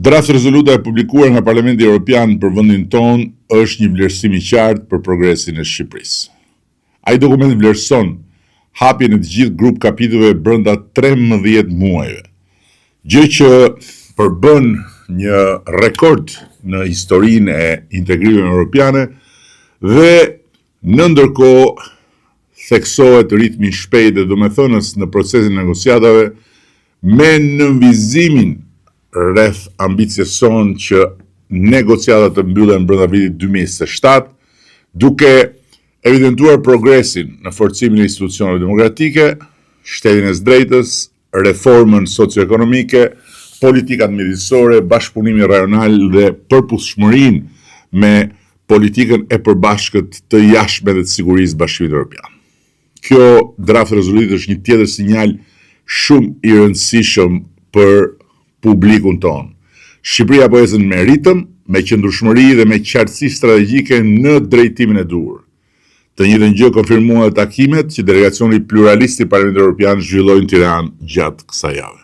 Draft rezoluta e publikuar nga Parlamenti Evropian për vendin ton është një vlerësim I qartë për progresin e Shqipërisë. Ai dokument vlerëson hapjen e të gjithë grup kapitujve brenda 13 muajve, gjë që përbën një rekord në historinë e integrimeve evropiane dhe në ndërkohë theksohet ritmi I shpejtë e domethënës në procesin e negociatave me nënvizimin rreth ambicjes son që negociatat të mbyllen brenda vitit 2027, duke evidentuar progresin në forcimin e institucioneve demokratike, shtetin e së drejtës, reformën socioekonomike, politikat mjedisore, bashkëpunimin rajonal dhe përputhshmërinë me politikën e përbashkët të jashtme dhe të sigurisë Bashkimit Evropian. Kjo draft rezoluti është një tjetër sinjal shumë I rëndësishëm për publikun tonë. Shqipëria po ecën me ritëm, me qëndrueshmëri dhe me qartësi strategjike në drejtimin e duhur. Të njëjtën gjë konfirmuan takimet që delegacioni pluralist I Parlamentit Evropian zhvilloi në Tiranë gjatë kësaj jave.